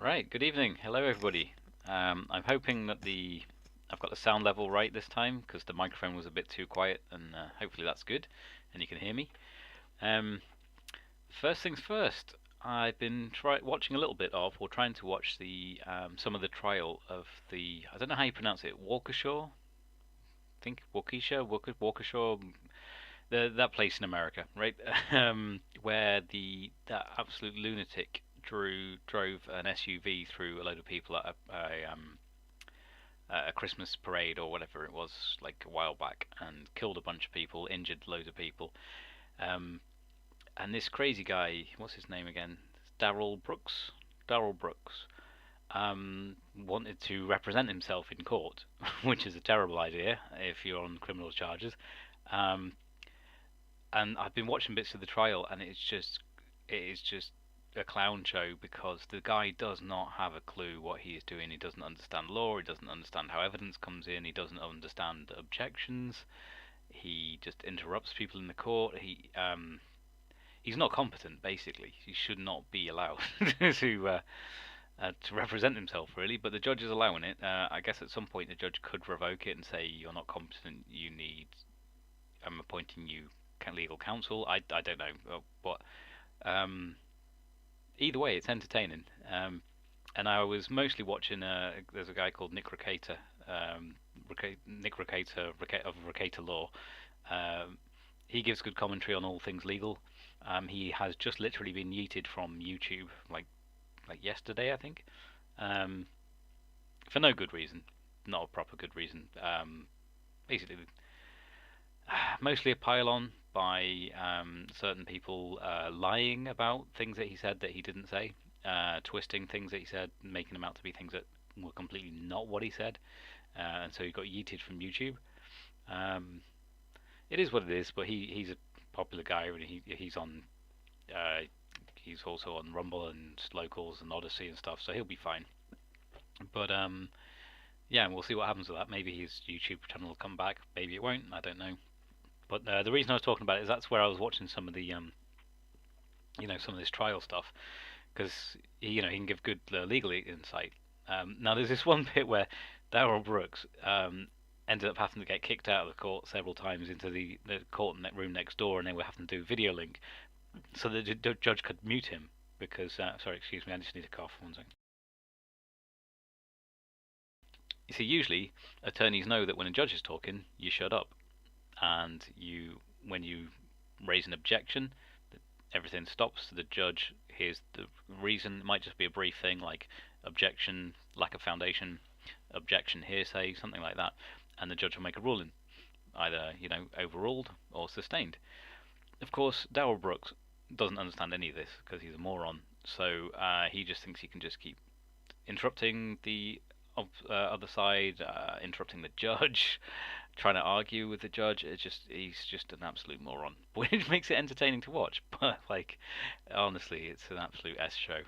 Right, good evening. Hello, everybody. I'm hoping that I've got the sound level right this time because the microphone was a bit too quiet, and hopefully that's good and you can hear me. Um, First things first, I've been watching a little bit of, or trying to watch the some of the trial of I don't know how you pronounce it, Waukesha. I think Waukesha, that place in America, right? Where that absolute lunatic drove an SUV through a load of people at a Christmas parade or whatever it was, like a while back, and killed a bunch of people, injured loads of people. Um, and this crazy guy, what's his name again? Darrell Brooks. Darrell Brooks wanted to represent himself in court, which is a terrible idea if you're on criminal charges. Um, and I've been watching bits of the trial, and it is just a clown show because the guy does not have a clue what he is doing. He doesn't understand law. He doesn't understand how evidence comes in. He doesn't understand objections. He just interrupts people in the court. He's not competent. Basically, he should not be allowed to represent himself, really. But the judge is allowing it. I guess at some point the judge could revoke it and say you're not competent. I'm appointing you legal counsel. I don't know, but either way, it's entertaining. And I was mostly watching. There's a guy called Nick Rikieta, Nick Rikieta of Rikieta Law. He gives good commentary on all things legal. He has just literally been yeeted from YouTube, like yesterday, I think, um, for no good reason, not a proper good reason. Basically, mostly a pile-on by certain people lying about things that he said that he didn't say, twisting things that he said, making them out to be things that were completely not what he said, and so he got yeeted from YouTube. Um, it is what it is, but he's a popular guy, and uh, he's also on Rumble and Locals and Odyssey and stuff, so he'll be fine. But yeah, we'll see what happens with that. Maybe his YouTube channel will come back. Maybe it won't. I don't know. But the reason I was talking about it is that's where I was watching some of the some of this trial stuff because he can give good legal insight. Now there's this one bit where Darrell Brooks ended up having to get kicked out of the court several times into the court room next door, and they were having to do video link so that the judge could mute him because sorry, excuse me, I just need to cough. One second. You see, usually attorneys know that when a judge is talking, you shut up, and when you raise an objection, everything stops. The judge hears the reason. It might just be a brief thing like objection, lack of foundation, objection, hearsay, something like that, and the judge will make a ruling, either overruled or sustained. Of course, Darrell Brooks doesn't understand any of this because he's a moron. So he just thinks he can just keep interrupting the other side, interrupting the judge, trying to argue with the judge. He's just an absolute moron, which makes it entertaining to watch. But like, honestly, it's an absolute S show.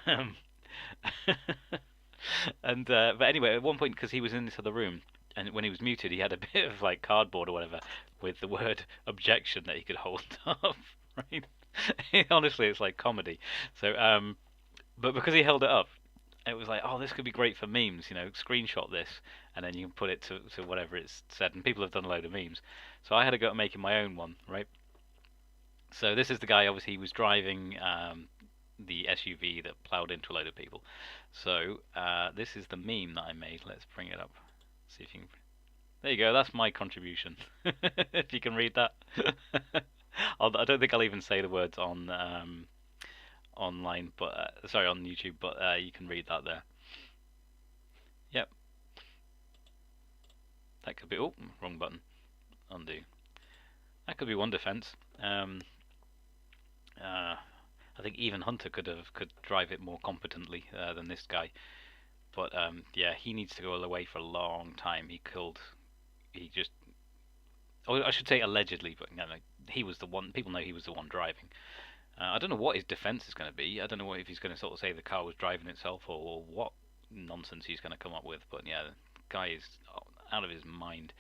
Um, and but anyway, at one point, because he was in this other room, and when he was muted, he had a bit of like cardboard or whatever with the word objection that he could hold up. Right? Honestly, it's like comedy. So, but because he held it up, it was like, oh, this could be great for memes. Screenshot this, and then you can put it to whatever it's said. And people have done a load of memes. So I had to go at making my own one, right? So this is the guy. Obviously, he was driving the SUV that plowed into a load of people. So this is the meme that I made. Let's bring it up. See if you can. There you go. That's my contribution. If you can read that. I don't think I'll even say the words on online, but sorry, on YouTube, but you can read that there. Yep, that could be. Oh, wrong button. Undo. That could be one defense. I think even Hunter could drive it more competently than this guy. But yeah, he needs to go away for a long time. He just. Oh, I should say allegedly, but no, he was the one. People know he was the one driving. I don't know what his defense is going to be. I don't know if he's going to sort of say the car was driving itself or what nonsense he's going to come up with. But yeah, the guy is out of his mind.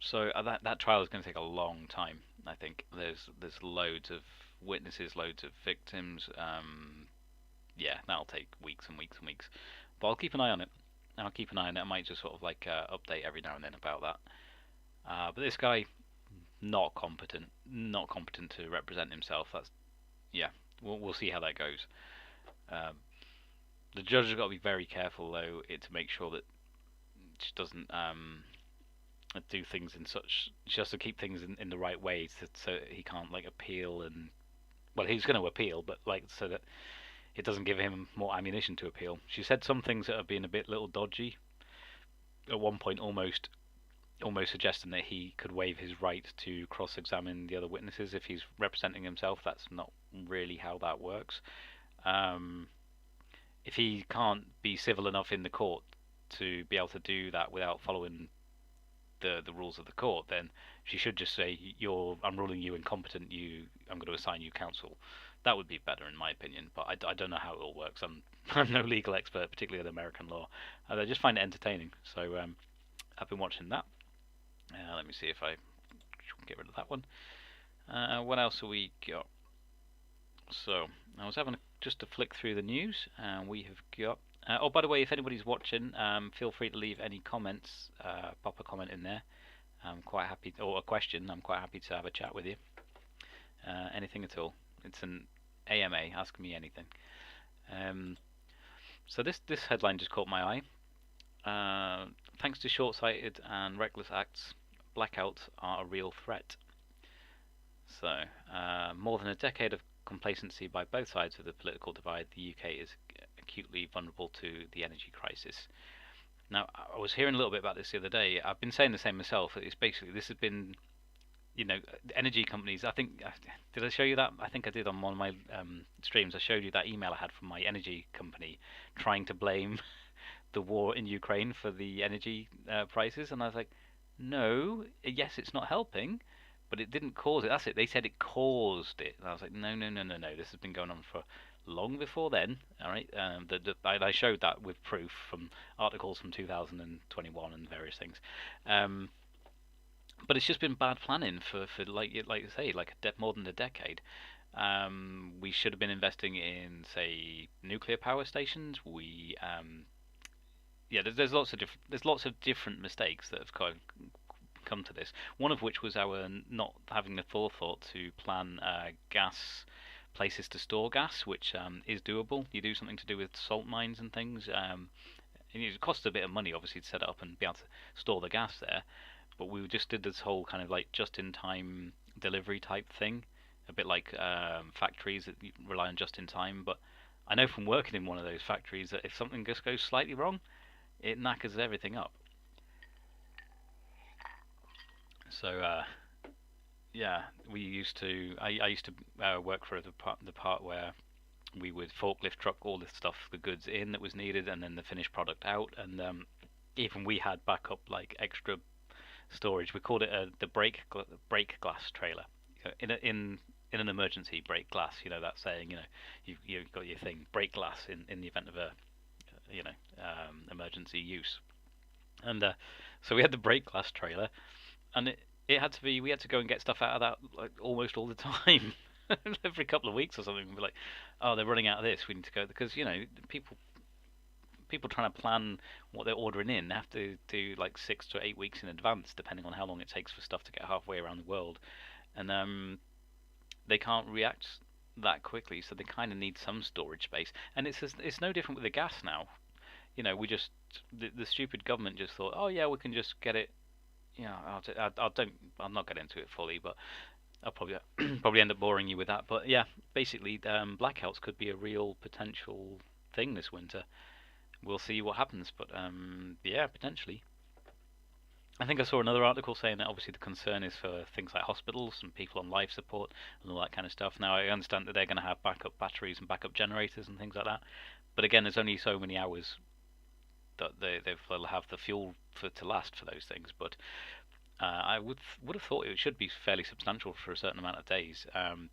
So that trial is going to take a long time. I think there's loads of witnesses, loads of victims. yeah, that'll take weeks and weeks and weeks. But I'll keep an eye on it. I'll keep an eye on it. I might just sort of like update every now and then about that. But this guy, not competent to represent himself. That's yeah. We'll see how that goes. Um, the judge has got to be very careful though, to make sure that she doesn't do things in such. She has to keep things in the right way, so he can't like appeal and well, he's going to appeal, but like so that it doesn't give him more ammunition to appeal. She said some things that have been a bit little dodgy. At one point, almost suggesting that he could waive his right to cross-examine the other witnesses if he's representing himself. That's not really how that works. Um, if he can't be civil enough in the court to be able to do that without following the rules of the court, then she should just say, I'm ruling you incompetent. I'm going to assign you counsel. That would be better in my opinion, but I don't know how it all works. I'm no legal expert, particularly in American law. I just find it entertaining, so I've been watching that. Let me see if I get rid of that one. What else have we got? So I was having just to flick through the news, and we have got. Oh, by the way, if anybody's watching, feel free to leave any comments. Pop a comment in there. I'm quite happy, or a question. I'm quite happy to have a chat with you. Anything at all. It's an AMA. Ask me anything. So this headline just caught my eye. Thanks to short-sighted and reckless acts, blackouts are a real threat. So, more than a decade of complacency by both sides of the political divide, the UK is acutely vulnerable to the energy crisis. Now, I was hearing a little bit about this the other day. I've been saying the same myself. It's basically, this has been, energy companies. I think, did I show you that? I think I did on one of my streams. I showed you that email I had from my energy company trying to blame the war in Ukraine for the energy prices, and I was like, no, yes, it's not helping, but it didn't cause it. That's it. They said it caused it, and I was like, no, no, no, no, no. This has been going on for long before then. All right, I showed that with proof from articles from 2021 and various things. But it's just been bad planning for like you say, like more than a decade. We should have been investing in, say, nuclear power stations. There's lots of different mistakes that have come to this. One of which was our not having the forethought to plan gas places to store gas, which is doable. You do something to do with salt mines and things. And it costs a bit of money, obviously, to set it up and be able to store the gas there. But we just did this whole kind of like just-in-time delivery type thing, a bit like factories that rely on just-in-time. But I know from working in one of those factories that if something just goes slightly wrong, it knackers everything up. So yeah, we used to. I used to work for the part where we would forklift truck all the stuff, the goods in that was needed, and then the finished product out. And even we had backup like extra storage. We called it the break glass trailer. In an emergency, break glass. You know that saying. You've got your thing, break glass in the event of a emergency use. And so we had the break glass trailer, and it had to be. We had to go and get stuff out of that like almost all the time. Every couple of weeks or something, we'd be like, "Oh, they're running out of this. We need to go," because people trying to plan what they're ordering in have to do like 6 to 8 weeks in advance, depending on how long it takes for stuff to get halfway around the world, and they can't react that quickly, so they kind of need some storage space. And it's no different with the gas now. We just the stupid government just thought, oh yeah, we can just get it. I'm not getting into it fully, but I'll probably probably end up boring you with that. But yeah, basically, blackouts could be a real potential thing this winter. We'll see what happens, but yeah, potentially. I think I saw another article saying that obviously the concern is for things like hospitals and people on life support and all that kind of stuff. Now I understand that they're going to have backup batteries and backup generators and things like that, but again, there's only so many hours that they'll have the fuel to last for those things. But I would have thought it should be fairly substantial for a certain amount of days. In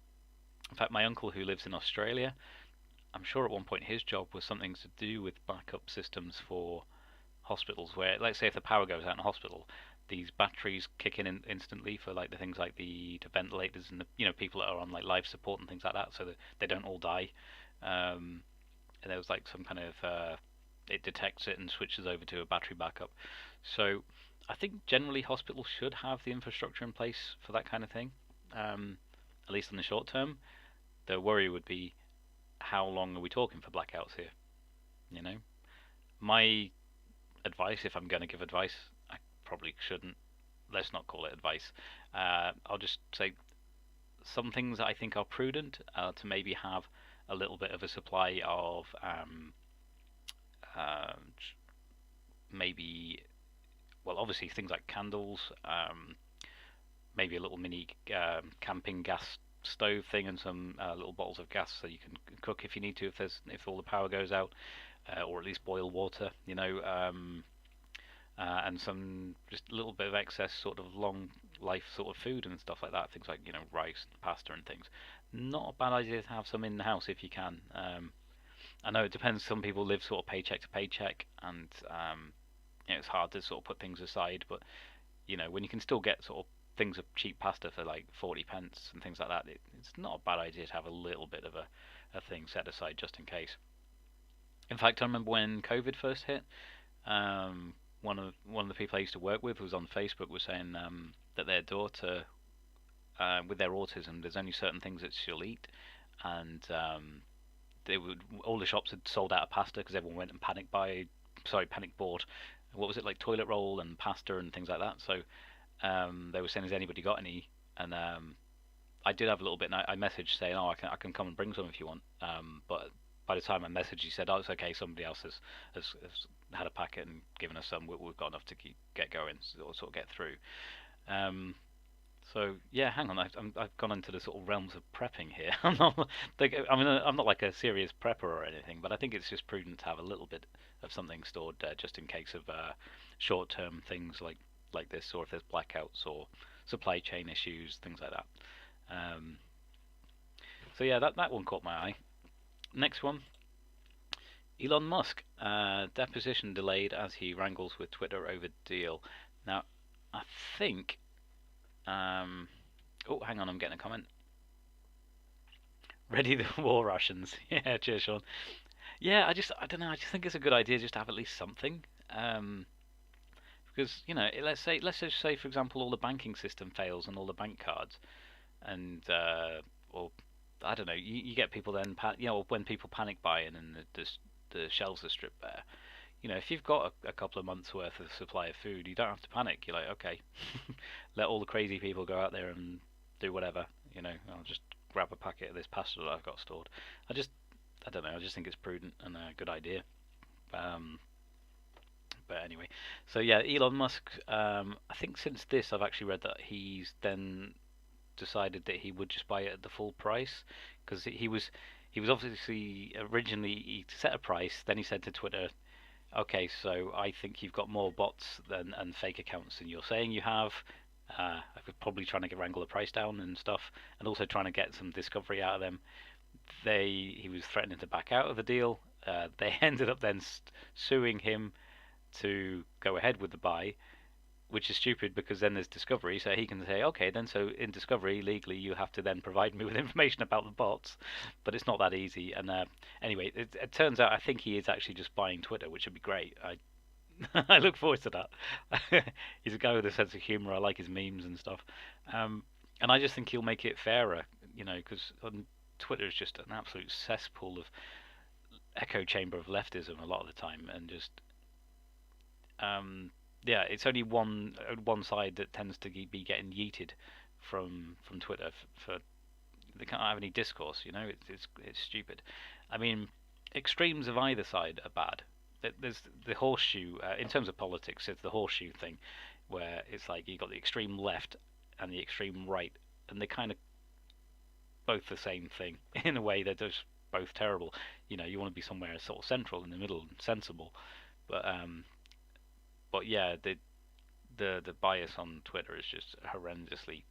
fact, my uncle who lives in Australia, I'm sure at one point his job was something to do with backup systems for hospitals. Where, let's say, if the power goes out in a hospital, these batteries kick in instantly for like the things like the ventilators and the people that are on like life support and things like that, so that they don't all die. and there was like some kind of it detects it and switches over to a battery backup. So I think generally hospitals should have the infrastructure in place for that kind of thing, at least in the short term. The worry would be how long are we talking for blackouts here? You know, my advice, if I'm going to give advice, I probably shouldn't. Let's not call it advice. I'll just say some things that I think are prudent to maybe have a little bit of a supply of uh, maybe, well, obviously things like candles, maybe a little mini camping gas stove thing, and some little bottles of gas so you can cook if you need to, if all the power goes out, or at least boil water, and some just a little bit of excess sort of long life sort of food and stuff like that. Things like rice, pasta, and things. Not a bad idea to have some in the house if you can. I know it depends. Some people live sort of paycheck to paycheck, and it's hard to sort of put things aside. But when you can still get sort of things of cheap pasta for like 40 pence and things like that, it's not a bad idea to have a little bit of a thing set aside just in case. In fact, I remember when COVID first hit, one of the people I used to work with was on Facebook was saying that their daughter, with their autism, there's only certain things that she'll eat, and they would all the shops had sold out of pasta because everyone went and panic bought. What was it, like toilet roll and pasta and things like that? So they were saying, has anybody got any? And I did have a little bit, and I messaged saying, oh, I can come and bring some if you want. But by the time I messaged, he said, oh, it's okay. Somebody else has had a packet and given us some. We've got enough to get going, or sort of get through. Um, so yeah, hang on. I've gone into the sort of realms of prepping here. I'm not like a serious prepper or anything, but I think it's just prudent to have a little bit of something stored just in case of short-term things like this, or if there's blackouts or supply chain issues, things like that. Um, so yeah, that one caught my eye. Next one, Elon Musk, deposition delayed as he wrangles with Twitter over deal. Now, I think. Oh, hang on, I'm getting a comment. Ready the war rations. Yeah, cheers, Sean. Yeah, I don't know. I just think it's a good idea just to have at least something. Because let's just say, for example, all the banking system fails and all the bank cards, and or I don't know, you get people then, when people panic buying and the shelves are stripped bare. If you've got a couple of months worth of supply of food, you don't have to panic. You're like, okay, let all the crazy people go out there and do whatever. I'll just grab a packet of this pasta that I've got stored. I don't know. I just think it's prudent and a good idea. Um, but anyway, so yeah, Elon Musk. I think since this, I've actually read that he's then decided that he would just buy it at the full price, because he was obviously originally he set a price. Then he said to Twitter, okay, so I think you've got more bots and fake accounts than you're saying you have. I was probably trying to wrangle the price down and stuff, and also trying to get some discovery out of them. He was threatening to back out of the deal. They ended up then suing him to go ahead with the buy, which is stupid because then there's discovery, so he can say, okay, then so in discovery legally you have to then provide me with information about the bots, but it's not that easy. And anyway, it turns out I think he is actually just buying Twitter, which would be great. I look forward to that. He's a guy with a sense of humor. I like his memes and stuff, and I just think he'll make it fairer, because Twitter is just an absolute cesspool of echo chamber of leftism a lot of the time, and just yeah, it's only one side that tends to be getting yeeted from Twitter for they can't have any discourse. It's stupid. I mean, extremes of either side are bad. There's the horseshoe in terms of politics. It's the horseshoe thing, where it's like you got the extreme left and the extreme right, and they kind of both the same thing in a way. They're just both terrible. You want to be somewhere sort of central in the middle and sensible, but yeah, the bias on Twitter is just horrendously.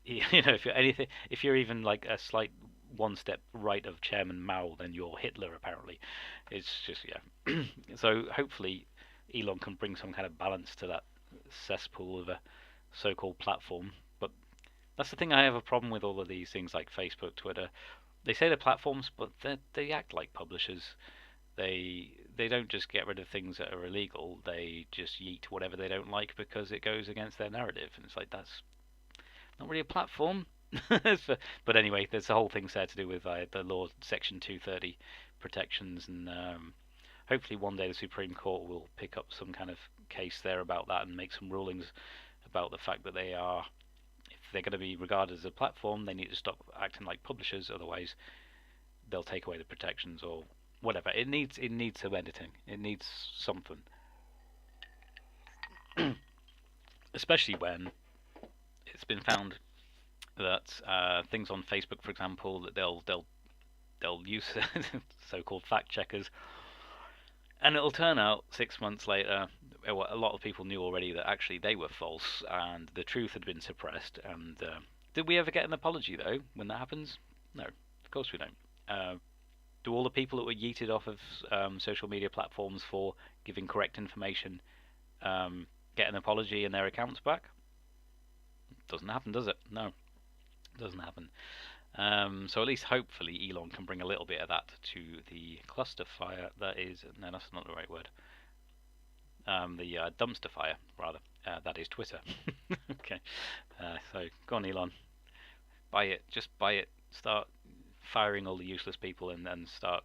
If you're even like a slight one step right of Chairman Mao, then you're Hitler apparently. It's just, yeah. So hopefully Elon can bring some kind of balance to that cesspool of a so-called platform. But that's the thing, I have a problem with all of these things like Facebook, Twitter. They say they're platforms, but they act like publishers. They don't just get rid of things that are illegal. They just yeet whatever they don't like because it goes against their narrative, and it's like that's not really a platform. But anyway, there's the whole thing there to do with the law, Section 230 protections, and hopefully one day the Supreme Court will pick up some kind of case there about that and make some rulings about the fact that they are, if they're going to be regarded as a platform, they need to stop acting like publishers, otherwise they'll take away the protections or whatever. It needs some editing. It needs something, especially when it's been found that things on Facebook, for example, that they'll use so-called fact checkers, and it'll turn out 6 months later, a lot of people knew already that actually they were false and the truth had been suppressed. And did we ever get an apology though when that happens? No, of course we don't. Do all the people that were yeeted off of social media platforms for giving correct information get an apology and their accounts back? Doesn't happen, does it? No, doesn't happen. So at least hopefully Elon can bring a little bit of that to the cluster fire. That is, no, that's not the right word. The dumpster fire, rather. That is Twitter. Okay. So go on, Elon. Buy it. Just buy it. Start firing all the useless people and then start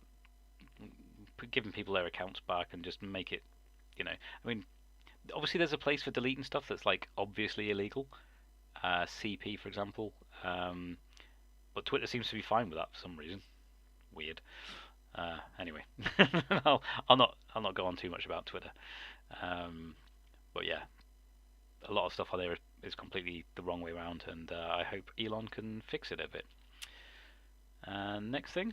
giving people their accounts back and just make it, I mean, obviously there's a place for deleting stuff that's like obviously illegal. CP, for example. But Twitter seems to be fine with that for some reason. Weird. Anyway, I'll not go on too much about Twitter. But yeah, a lot of stuff on there is completely the wrong way around, and I hope Elon can fix it a bit. Next thing,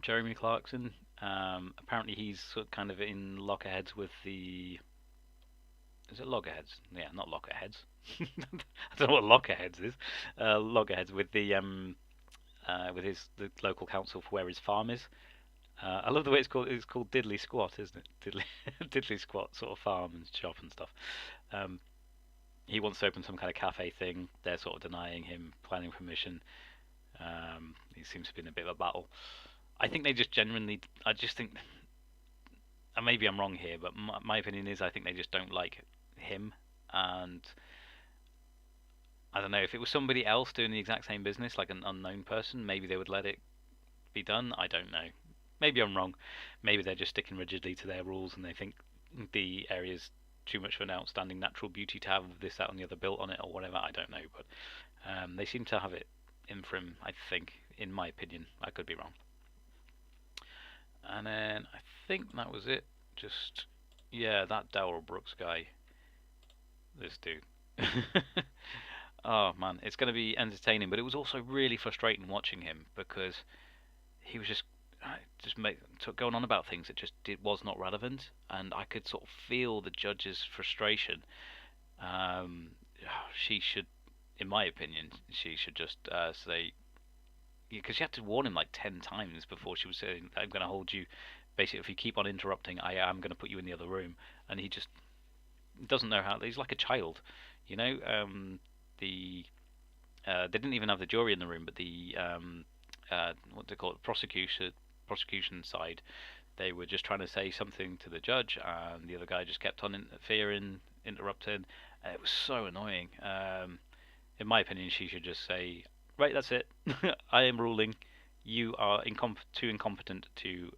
Jeremy Clarkson. Apparently he's kind of in loggerheads with the. Is it loggerheads? Yeah, not lockerheads. I don't know what lockerheads is. Loggerheads with the the local council for where his farm is. I love the way it's called. It's called Diddley Squat, isn't it? Diddley Squat sort of farm and shop and stuff. He wants to open some kind of cafe thing. They're sort of denying him planning permission. He seems to be in a bit of a battle. I think they just genuinely. I just think, and maybe I'm wrong here, but my opinion is I think they just don't like him. And I don't know, if it was somebody else doing the exact same business, like an unknown person, maybe they would let it be done. I don't know. Maybe I'm wrong. Maybe they're just sticking rigidly to their rules and they think the area's too much of an outstanding natural beauty to have this, that, and the other built on it or whatever. I don't know, but they seem to have it in for him, I think, in my opinion. I could be wrong. And then I think that was it. Just, yeah, that Darrell Brooks guy. This dude. Oh man, it's going to be entertaining, but it was also really frustrating watching him because he was just going on about things that just was not relevant, and I could sort of feel the judge's frustration. She should, in my opinion, she should just say, because she had to warn him like 10 times before she was saying, I'm going to hold you. Basically, if you keep on interrupting, I am going to put you in the other room. And he just doesn't know how. He's like a child, you know. They didn't even have the jury in the room, but the what do they call it, prosecution side, they were just trying to say something to the judge, and the other guy just kept on interfering, interrupting. And it was so annoying. In my opinion, she should just say, right, that's it. I am ruling. You are too incompetent to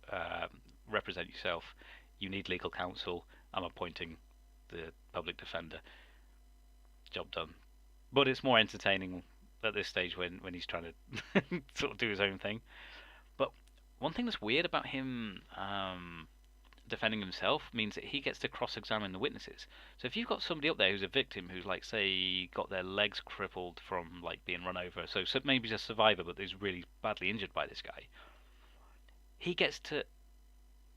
represent yourself. You need legal counsel. I'm appointing the public defender. Job done. But it's more entertaining at this stage when he's trying to sort of do his own thing. But one thing that's weird about him defending himself means that he gets to cross-examine the witnesses. So if you've got somebody up there who's a victim who's, like, say, got their legs crippled from like being run over, so maybe he's a survivor but is really badly injured by this guy, he gets to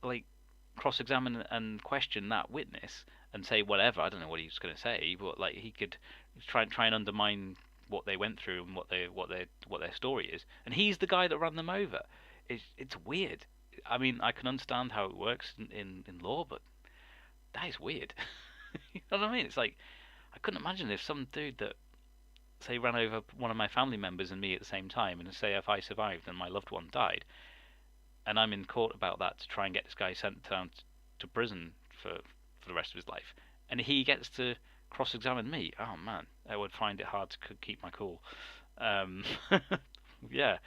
like cross-examine and question that witness and say whatever. I don't know what he's going to say, but like he could try and undermine what they went through and what their story is. And he's the guy that ran them over. It's weird. I mean, I can understand how it works in law, but that is weird. You know what I mean? It's like, I couldn't imagine if some dude that, say, ran over one of my family members and me at the same time, and say if I survived and my loved one died, and I'm in court about that to try and get this guy sent down to prison for the rest of his life, and he gets to cross-examine me. Oh man, I would find it hard to keep my cool. Um, yeah,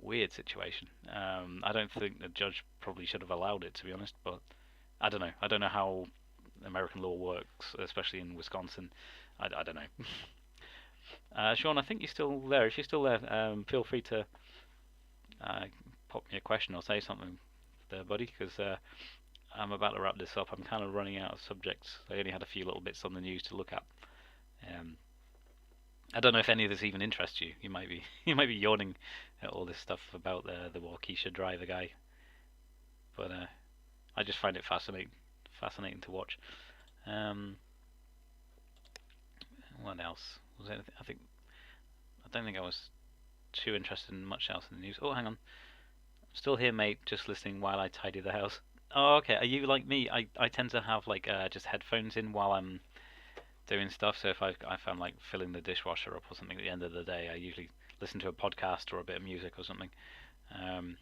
weird situation. I don't think the judge probably should have allowed it, to be honest, but I don't know. I don't know how American law works, especially in Wisconsin. I don't know. Sean, I think you're still there. If you're still there, feel free to uh, pop me a question or say something there, buddy, because I'm about to wrap this up. I'm kind of running out of subjects. I only had a few little bits on the news to look at. Um, I don't know if any of this even interests you. You might be you might be yawning at all this stuff about the Waukesha driver guy, but I just find it fascinating to watch. Um, what else? Was there anything? I don't think I was too interested in much else in the news. Oh, hang on. Still here, mate. Just listening while I tidy the house. Oh, okay. Are you like me? I tend to have like just headphones in while I'm doing stuff. So if I'm like filling the dishwasher up or something at the end of the day, I usually listen to a podcast or a bit of music or something. Um,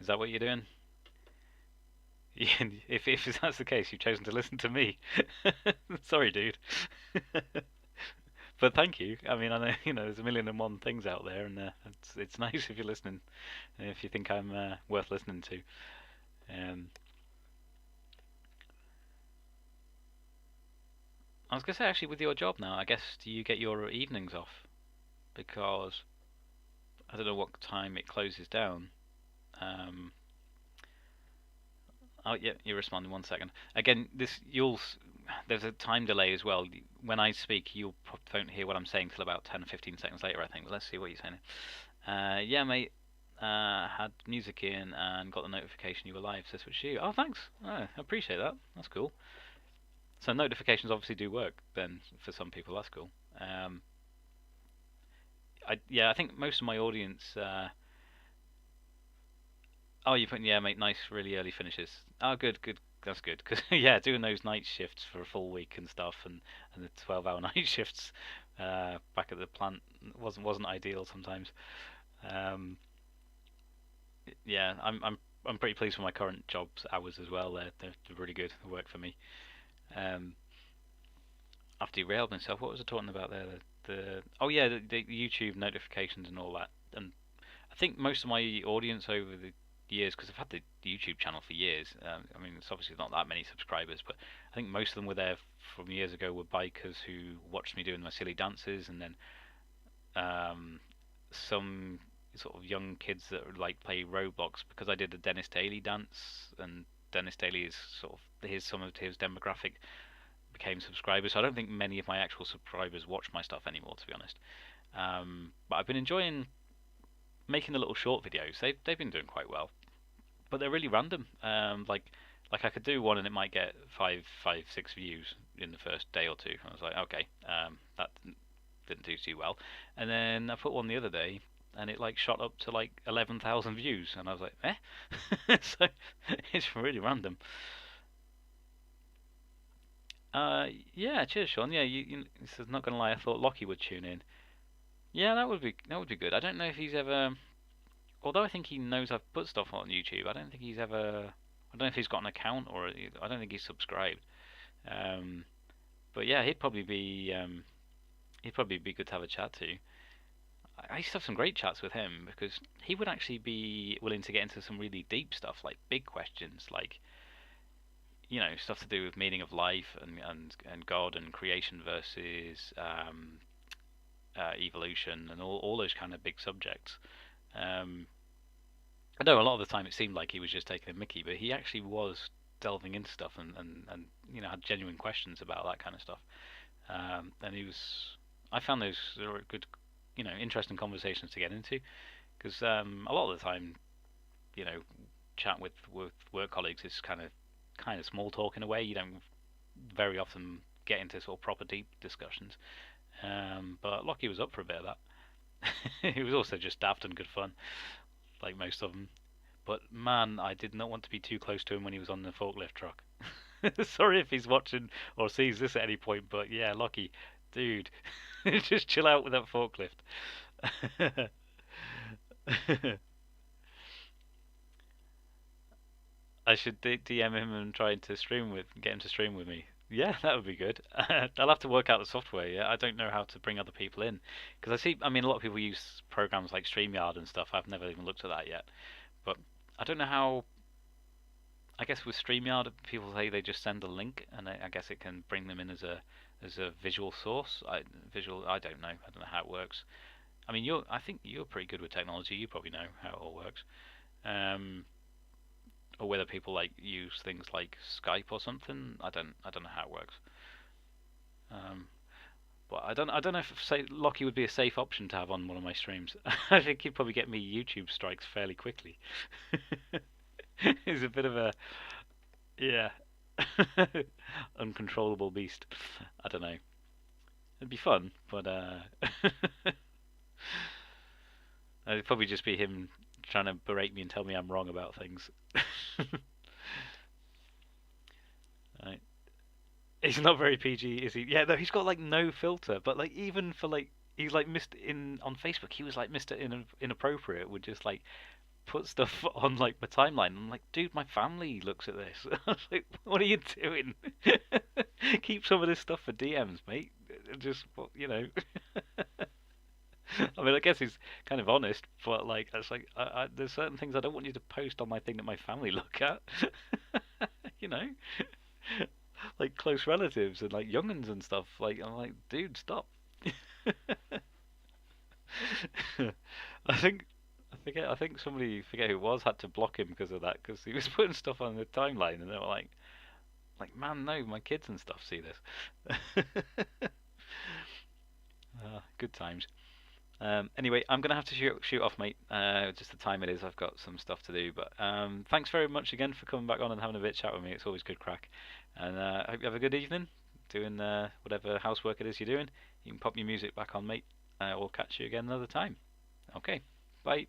is that what you're doing? If that's the case, you've chosen to listen to me. Sorry, dude. But thank you. I mean, I know there's a million and one things out there, and it's nice if you're listening, and if you think I'm worth listening to. Um, I was gonna say actually, with your job now, I guess do you get your evenings off? Because I don't know what time it closes down. Um, oh yeah, you're responding 1 second. Again, there's a time delay as well. When I speak, you won't hear what I'm saying till about 10 or 15 seconds later, I think. Let's see what you're saying. Yeah, mate. Had music in and got the notification you were live. So switch to you. Oh, thanks. Oh, I appreciate that. That's cool. So notifications obviously do work then for some people. That's cool. I think most of my audience. Oh, you put yeah, mate. Nice, really early finishes. Oh, good, good. That's good. Because yeah, doing those night shifts for a full week and stuff, and the 12-hour night shifts back at the plant wasn't ideal sometimes. Um, yeah, I'm pretty pleased with my current job's hours as well. They're really good. They work for me. Um, I've derailed myself. What was I talking about there? Oh yeah, the YouTube notifications and all that. And I think most of my audience over the years, because I've had the YouTube channel for years. I mean, it's obviously not that many subscribers, but I think most of them were there from years ago. Were bikers who watched me doing my silly dances, and then some sort of young kids that like play Roblox because I did a Dennis Daly dance, and Dennis Daly is sort of some of his demographic became subscribers. So I don't think many of my actual subscribers watch my stuff anymore, to be honest. But I've been enjoying making the little short videos. They've been doing quite well, but they're really random. Like I could do one and it might get five, 6 views in the first day or two. I was like, okay, that didn't do too well. And then I put one the other day, and it like shot up to like 11,000 views, and I was like, eh. So it's really random. Yeah, cheers, Sean. Yeah, he says, not gonna lie, I thought Lockie would tune in. Yeah, that would be good. I don't know if he's ever, although I think he knows I've put stuff on YouTube. I don't think he's ever. I don't know if he's got an account or I don't think he's subscribed. Um, but yeah, he'd probably be good to have a chat to. I used to have some great chats with him because he would actually be willing to get into some really deep stuff, like big questions, like stuff to do with meaning of life and God and creation versus evolution and all those kind of big subjects. Um, I know a lot of the time it seemed like he was just taking a mickey, but he actually was delving into stuff and had genuine questions about that kind of stuff. And I found those were good, interesting conversations to get into because a lot of the time, you know, chat with work colleagues is kind of small talk in a way. You don't very often get into sort of proper deep discussions. But Lockie was up for a bit of that. He was also just daft and good fun, like most of them. But man, I did not want to be too close to him when he was on the forklift truck. Sorry if he's watching or sees this at any point, but yeah, Lockie, dude, just chill out with that forklift. I should DM him and try to get him to stream with me. Yeah, that would be good. I'll have to work out the software. Yeah, I don't know how to bring other people in because I mean, a lot of people use programs like StreamYard and stuff. I've never even looked at that yet, but I don't know how. I guess with StreamYard, people say they just send a link, and I guess it can bring them in as a visual source. I don't know. I don't know how it works. I mean, I think you're pretty good with technology. You probably know how it all works. Um, or whether people like use things like Skype or something. I don't know how it works. Um, but I don't know if say Lockie would be a safe option to have on one of my streams. I think he'd probably get me YouTube strikes fairly quickly. He's a bit of a yeah, uncontrollable beast. I don't know. It'd be fun, but it'd probably just be him trying to berate me and tell me I'm wrong about things. Right. He's not very PG, is he? Yeah, no, he's got like no filter. But like even for like he's like Mr. in on Facebook, he was like Mr. Inappropriate, would just like put stuff on like my timeline. I'm like, dude, my family looks at this. I was like, what are you doing? Keep some of this stuff for DMs, mate. Just you know. I mean, I guess he's kind of honest, but like, it's like there's certain things I don't want you to post on my thing that my family look at. You know, like close relatives and like youngins and stuff. Like, I'm like, dude, stop. I think I think somebody forget who it was had to block him because of that because he was putting stuff on the timeline and they were like man, no, my kids and stuff see this. Good times. Anyway, I'm gonna have to shoot off, mate. Just the time it is. I've got some stuff to do. But thanks very much again for coming back on and having a bit of chat with me. It's always good crack. And I hope you have a good evening doing whatever housework it is you're doing. You can pop your music back on, mate. We'll catch you again another time. Okay, bye.